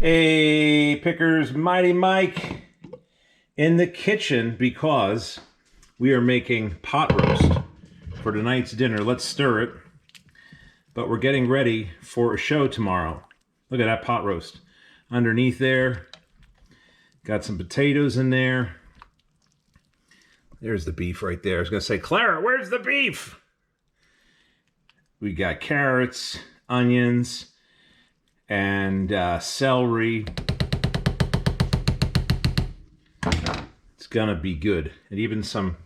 Hey, Pickers, Mighty Mike in the kitchen because we are making pot roast for tonight's dinner. Let's stir it, but we're getting ready for a show tomorrow. Look at that pot roast. Underneath there, got some potatoes in there. There's the beef right there. I was gonna say, Clara, where's the beef? We got carrots, onions, and celery. It's gonna be good, and even some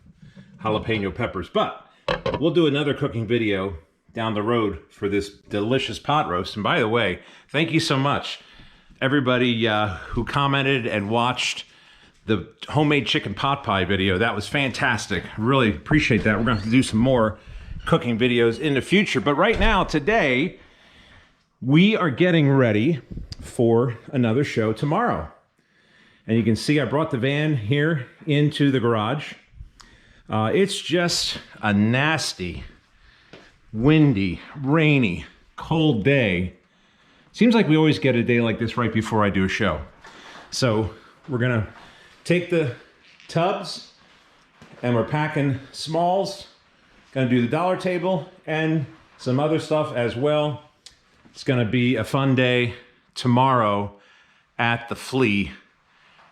jalapeno peppers. But we'll do another cooking video down the road for this delicious pot roast. And by the way, thank you so much, everybody who commented and watched the homemade chicken pot pie video. That was fantastic. Really appreciate that. We're gonna have to do some more cooking videos in the future. But right now, today, we are getting ready for another show tomorrow. And you can see I brought the van here into the garage. It's just a nasty, windy, rainy, cold day. Seems like we always get a day like this right before I do a show. So we're gonna take the tubs and we're packing smalls. Gonna do the dollar table and some other stuff as well. It's gonna be a fun day tomorrow at the Flea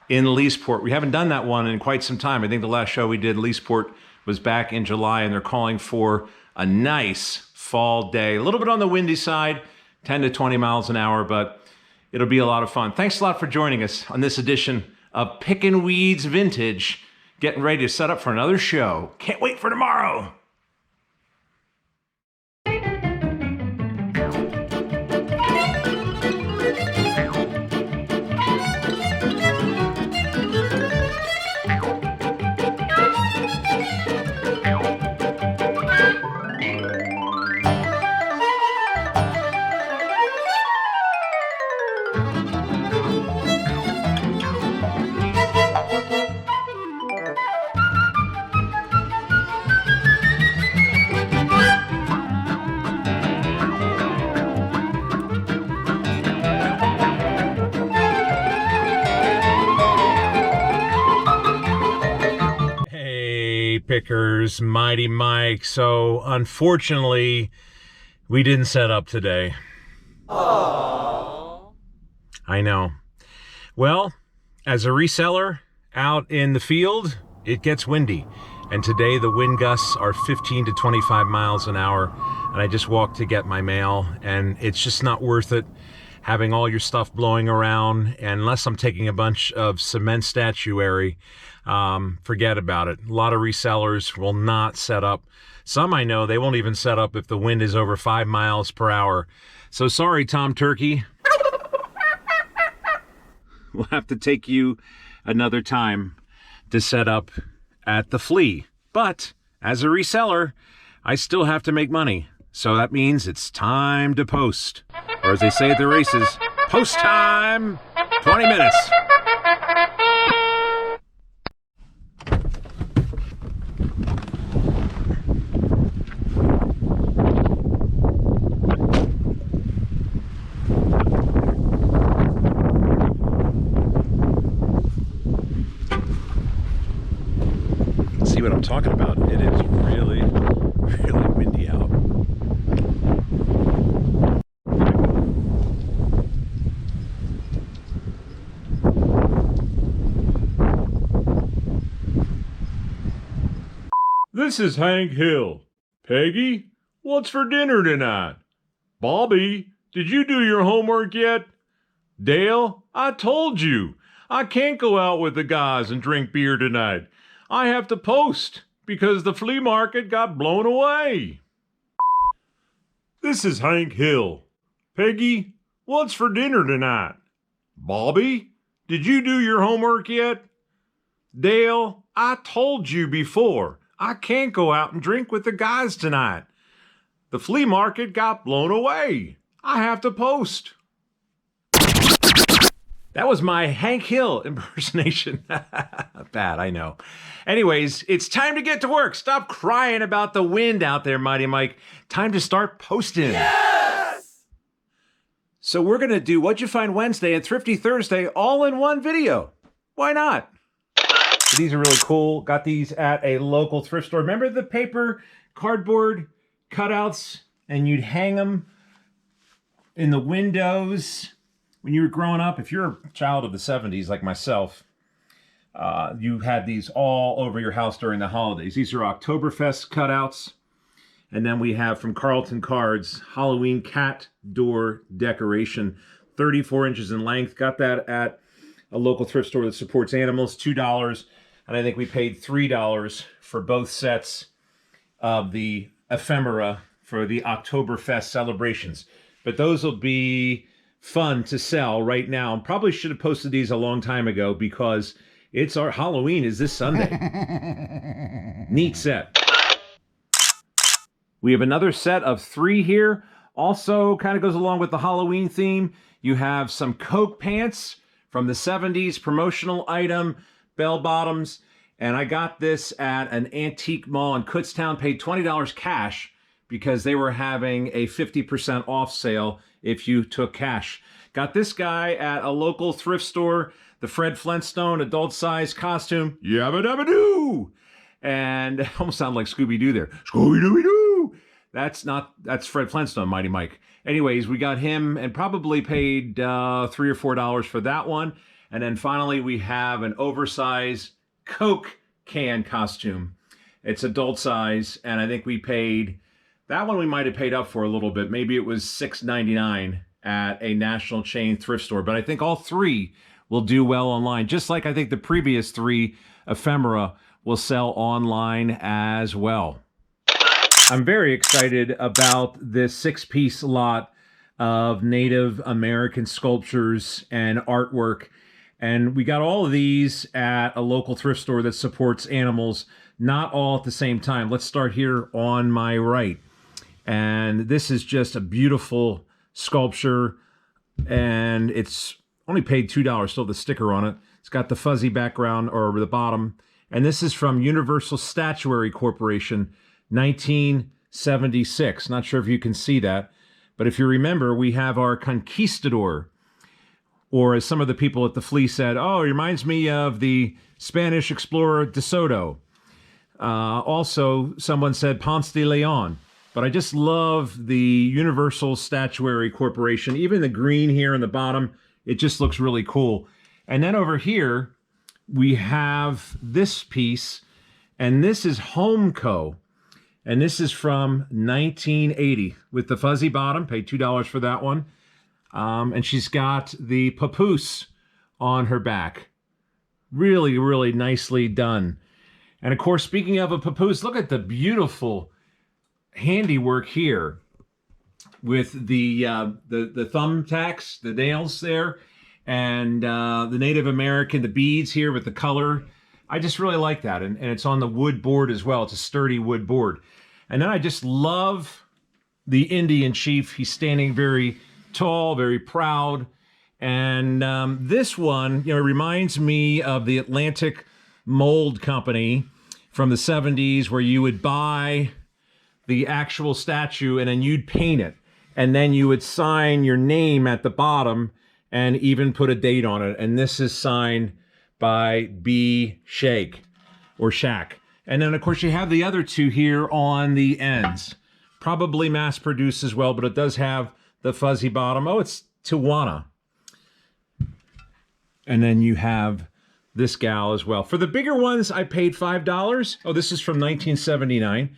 in Leesport. We haven't done that one in quite some time. I think the last show we did, Leesport, was back in July, and they're calling for a nice fall day. A little bit on the windy side, 10 to 20 miles an hour, but it'll be a lot of fun. Thanks a lot for joining us on this edition of Pickin' Weeds Vintage. Getting ready to set up for another show. Can't wait for tomorrow. Pickers, Mighty Mike. So unfortunately, we didn't set up today. Aww. I know. Well, as a reseller out in the field, it gets windy. And today the wind gusts are 15 to 25 miles an hour. And I just walked to get my mail, and it's just not worth it having all your stuff blowing around. And unless I'm taking a bunch of cement statuary, forget about it. A lot of resellers will not set up. Some I know, they won't even set up if the wind is over 5 miles per hour. So sorry, Tom Turkey. We'll have to take you another time to set up at the Flea. But as a reseller, I still have to make money. So that means it's time to post. Or as they say at the races, post time, 20 minutes. See what I'm talking about? It is really, really windy out. This is Hank Hill. Peggy, what's for dinner tonight? Bobby, did you do your homework yet? Dale, I told you. I can't go out with the guys and drink beer tonight. I have to post because the flea market got blown away. This is Hank Hill. Peggy, what's for dinner tonight? Bobby, did you do your homework yet? Dale, I told you before. I can't go out and drink with the guys tonight. The flea market got blown away. I have to post. That was my Hank Hill impersonation. Bad, I know. Anyways, it's time to get to work. Stop crying about the wind out there, Mighty Mike. Time to start posting. Yes! So we're going to do What'd You Find Wednesday and Thrifty Thursday all in one video. Why not? These are really cool. Got these at a local thrift store. Remember the paper cardboard cutouts, and you'd hang them in the windows when you were growing up? If you're a child of the 70s like myself, you had these all over your house during the holidays. These are Oktoberfest cutouts. And then we have from Carlton Cards, Halloween cat door decoration, 34 inches in length. Got that at a local thrift store that supports animals, $2. And I think we paid $3 for both sets of the ephemera for the Oktoberfest celebrations. But those will be fun to sell right now. Probably should have posted these a long time ago because it's our Halloween is this Sunday. Neat set. We have another set of 3 here. Also kind of goes along with the Halloween theme. You have some Coke pants from the 70s, promotional item, bell bottoms. And I got this at an antique mall in Kutztown, paid $20 cash because they were having a 50% off sale if you took cash. Got this guy at a local thrift store, the Fred Flintstone adult size costume. Yabba dabba doo! And it almost sounded like Scooby-Doo there. Scooby-Dooby-Doo! That's Fred Flintstone, Mighty Mike. Anyways, we got him and probably paid $3 or $4 for that one. And then finally, we have an oversized Coke can costume. It's adult size, and I think we paid, that one we might have paid up for a little bit. Maybe it was $6.99 at a national chain thrift store. But I think all 3 will do well online, just like I think the previous 3 ephemera will sell online as well. I'm very excited about this 6-piece lot of Native American sculptures and artwork. And we got all of these at a local thrift store that supports animals, not all at the same time. Let's start here on my right. And this is just a beautiful sculpture. And it's only paid $2, still the sticker on it. It's got the fuzzy background or the bottom. And this is from Universal Statuary Corporation, 1976. Not sure if you can see that, but if you remember, we have our conquistador, or as some of the people at the Flea said, oh, it reminds me of the Spanish explorer De Soto. Also, someone said Ponce de Leon, but I just love the Universal Statuary Corporation. Even the green here in the bottom, it just looks really cool. And then over here, we have this piece, and this is Homeco. And this is from 1980 with the fuzzy bottom. Paid $2 for that one. And she's got the papoose on her back. Really, really nicely done. And of course, speaking of a papoose, look at the beautiful handiwork here with the thumbtacks, the nails there, and the Native American, the beads here with the color. I just really like that. And it's on the wood board as well. It's a sturdy wood board. And then I just love the Indian chief. He's standing very tall, very proud. And this one, reminds me of the Atlantic Mold Company from the 70s, where you would buy the actual statue and then you'd paint it. And then you would sign your name at the bottom and even put a date on it. And this is signed by B. Shake or Shack. And then, of course, you have the other 2 here on the ends. Probably mass-produced as well, but it does have the fuzzy bottom. Oh, it's Tijuana. And then you have this gal as well. For the bigger ones, I paid $5. Oh, this is from 1979.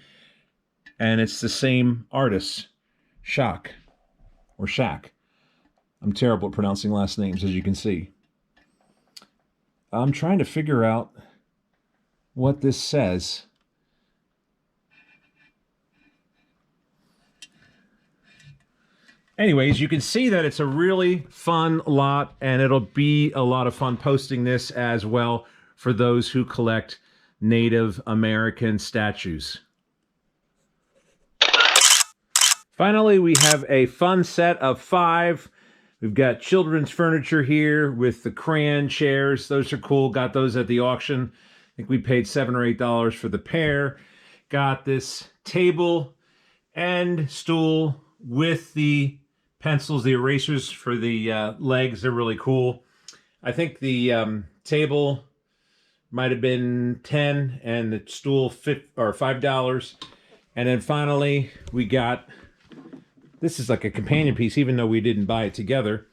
And it's the same artist, Shack or Shack. I'm terrible at pronouncing last names, as you can see. I'm trying to figure out what this says. Anyways, you can see that it's a really fun lot, and it'll be a lot of fun posting this as well for those who collect Native American statues. Finally, we have a fun set of 5. We've got children's furniture here with the crayon chairs. Those are cool. Got those at the auction. I think we paid $7 or $8 for the pair. Got this table and stool with the pencils, the erasers for the legs, they're really cool. I think the table might have been $10 and the stool $5. And then finally we got, this is like a companion piece, even though we didn't buy it together.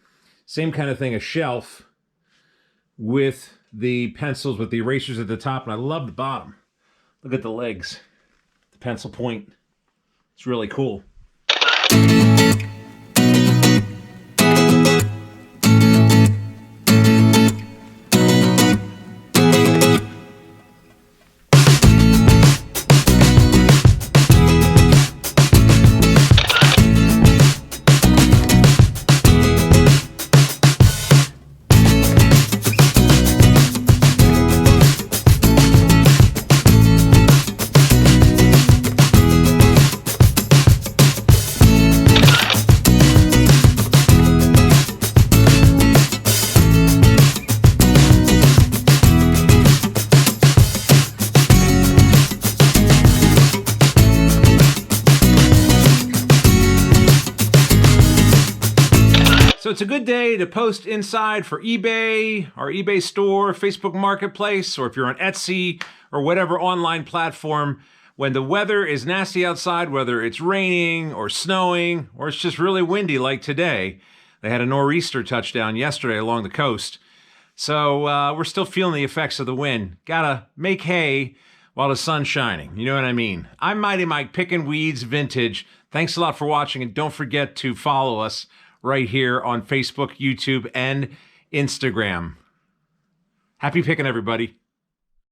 Same kind of thing, a shelf with the pencils with the erasers at the top, and I love the bottom. Look at the legs, the pencil point. It's really cool. So it's a good day to post inside for eBay, our eBay store, Facebook Marketplace, or if you're on Etsy or whatever online platform, when the weather is nasty outside, whether it's raining or snowing or it's just really windy like today. They had a nor'easter touchdown yesterday along the coast. So we're still feeling the effects of the wind. Gotta make hay while the sun's shining. You know what I mean? I'm Mighty Mike, Pickin' Weeds Vintage. Thanks a lot for watching, and don't forget to follow us right here on Facebook, YouTube, and Instagram. Happy picking, everybody.